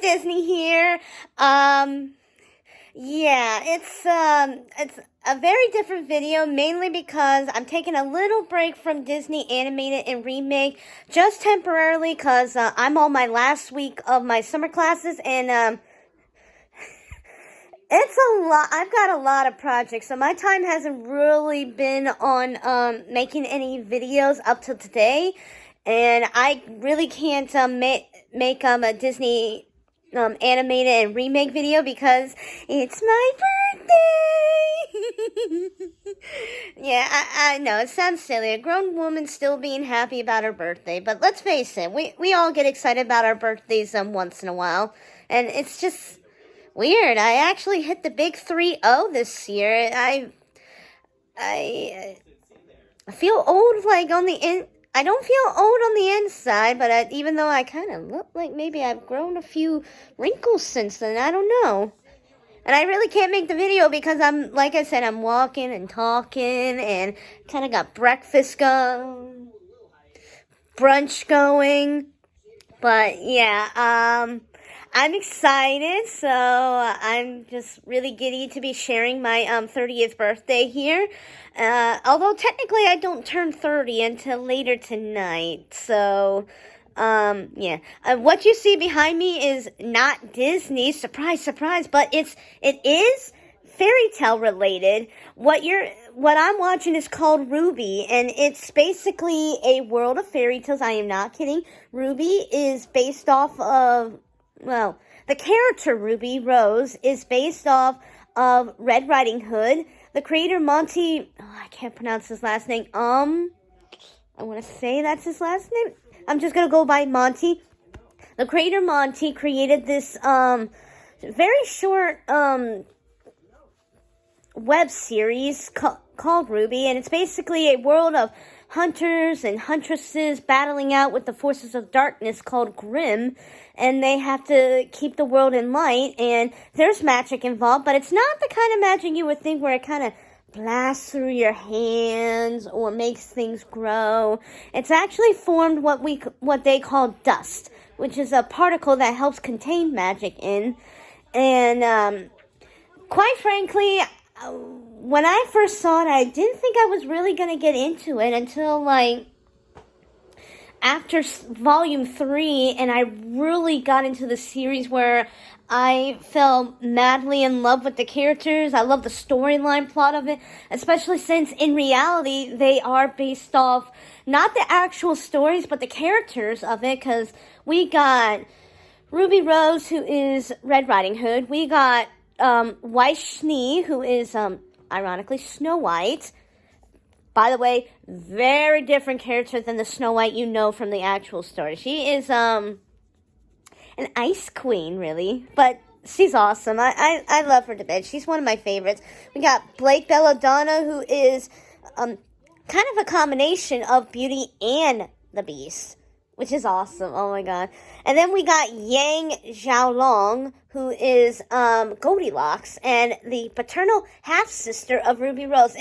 Disney here. Yeah, it's a very different video, mainly because I'm taking a little break from Disney animated and remake, just temporarily, because I'm on my last week of my summer classes, and it's a lot. I've got a lot of projects, so my time hasn't really been on making any videos up till today, and I really can't make a Disney animated and remake video because it's my birthday. Yeah, I know it sounds silly, a grown woman still being happy about her birthday, but let's face it, we all get excited about our birthdays once in a while, and it's just weird. I actually hit the big 3-0 this year. I feel old, like on the I don't feel old on the inside, but even though I kind of look like maybe I've grown a few wrinkles since then, I don't know. And I really can't make the video because like I said, I'm walking and talking and kind of got breakfast going, brunch going. But yeah, I'm excited, so I'm just really giddy to be sharing my 30th birthday here. Although technically I don't turn 30 until later tonight, so yeah. What you see behind me is not Disney, surprise, surprise, but it is fairy tale related. What I'm watching is called RWBY, and it's basically a world of fairy tales. I am not kidding. RWBY is based off of, well, the character Ruby Rose is based off of Red Riding Hood. The creator Monty, I can't pronounce his last name. I want to say that's his last name. I'm just gonna go by Monty. The creator Monty created this very short web series called RWBY, and it's basically a world of hunters and huntresses battling out with the forces of darkness called Grimm, and they have to keep the world in light, and there's magic involved, but it's not the kind of magic you would think where it kind of blasts through your hands or makes things grow. It's actually formed what they call dust, which is a particle that helps contain magic in, and quite frankly, when I first saw it, I didn't think I was really going to get into it until, like, after volume 3, and I really got into the series where I fell madly in love with the characters. I love the storyline plot of it, especially since, in reality, they are based off not the actual stories, but the characters of it, because we got Ruby Rose, who is Red Riding Hood. We got White Schnee, who is, ironically, Snow White. By the way, very different character than the Snow White you know from the actual story. She is, an ice queen, really. But she's awesome. I love her to bits. She's one of my favorites. We got Blake Belladonna, who is, kind of a combination of Beauty and the Beast, which is awesome. Oh my god. And then we got Yang Xiaolong, who is Goldilocks and the paternal half-sister of Ruby Rose.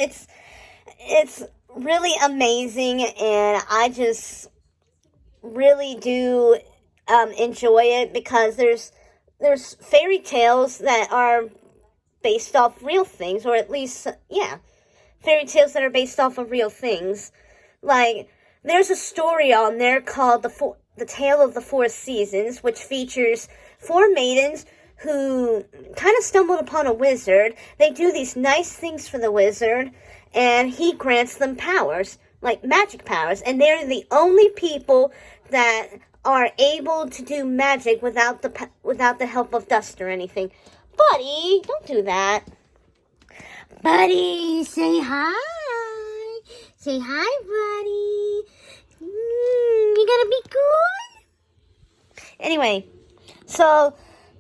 It's really amazing, and I just really do enjoy it because there's fairy tales that are based off real things, or at least, yeah, fairy tales that are based off of real things. Like, there's a story on there called The Tale of the Four Seasons, which features 4 maidens who kind of stumbled upon a wizard. They do these nice things for the wizard, and he grants them powers, like magic powers, and they're the only people that are able to do magic without the help of dust or anything. Buddy, don't do that. Buddy, say hi. Say hi, buddy. You gonna be good? Anyway, so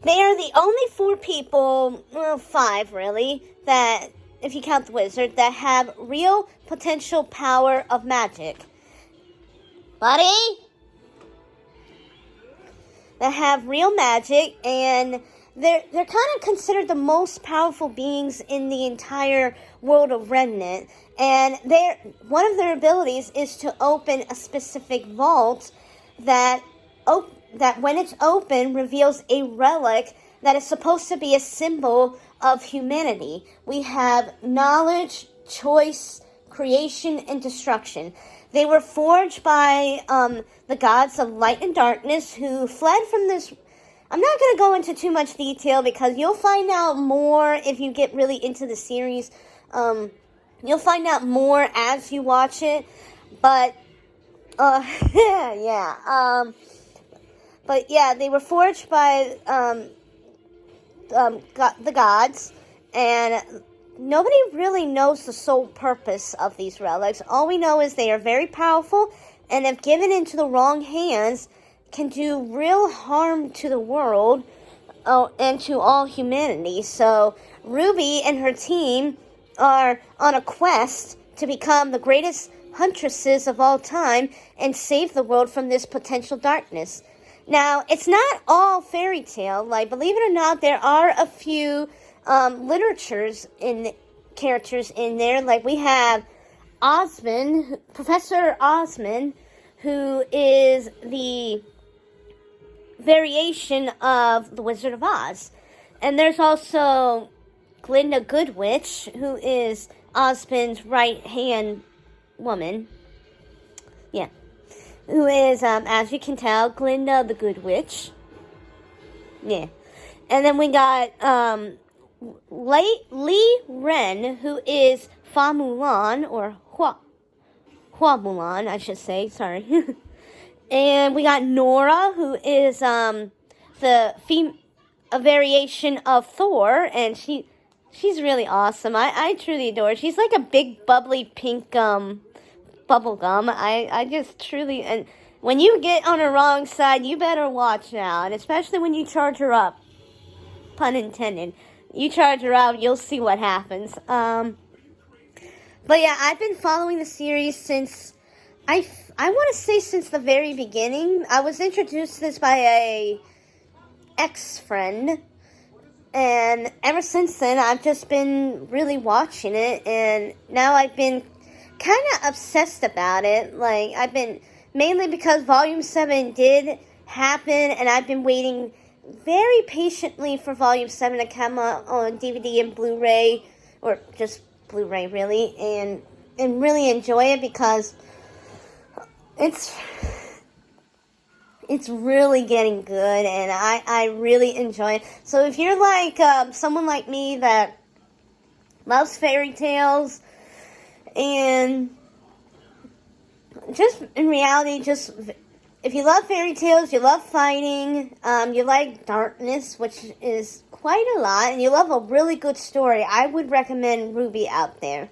they are the only 4 people, well, 5 really, that, if you count the wizard, that have real potential power of magic. Buddy? That have real magic, and they're kind of considered the most powerful beings in the entire world of Remnant. And one of their abilities is to open a specific vault that that when it's open reveals a relic that is supposed to be a symbol of humanity. We have knowledge, choice, creation, and destruction. They were forged by the gods of light and darkness who fled from this. I'm not going to go into too much detail because you'll find out more if you get really into the series. You'll find out more as you watch it. But, yeah. But yeah, they were forged by the gods, and nobody really knows the sole purpose of these relics. All we know is they are very powerful, and if given into the wrong hands, can do real harm to the world and to all humanity. So RWBY and her team are on a quest to become the greatest huntresses of all time and save the world from this potential darkness. Now, it's not all fairy tale. Like, believe it or not, there are a few characters in there. Like, we have Osmond, Professor Osmond, who is the variation of the Wizard of Oz. And there's also Glinda Goodwitch, who is Osmond's right-hand woman. Yeah. Who is, as you can tell, Glinda the Good Witch. Yeah. And then we got Li Ren, who is Fa Mulan, or Hua Mulan, I should say, sorry. And we got Nora, who is a variation of Thor, and she's really awesome. I truly adore her. She's like a big, bubbly, pink, bubblegum. I just truly, and when you get on the wrong side, you better watch out, and especially when you charge her up, pun intended, you charge her up, you'll see what happens. But yeah, I've been following the series since, I want to say since the very beginning. I was introduced to this by a ex-friend, and ever since then, I've just been really watching it, and now I've been kind of obsessed about it. Like, I've been, mainly because Volume 7 did happen, and I've been waiting very patiently for Volume 7 to come out on DVD and Blu-ray, or just Blu-ray, really, and really enjoy it because it's really getting good, and I really enjoy it. So if you're like someone like me that loves fairy tales, and just in reality, just if you love fairy tales, you love fighting, you like darkness, which is quite a lot, and you love a really good story, I would recommend RWBY out there.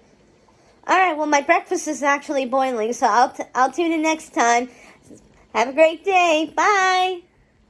Alright, well, my breakfast is actually boiling, so I'll tune in next time. Have a great day. Bye.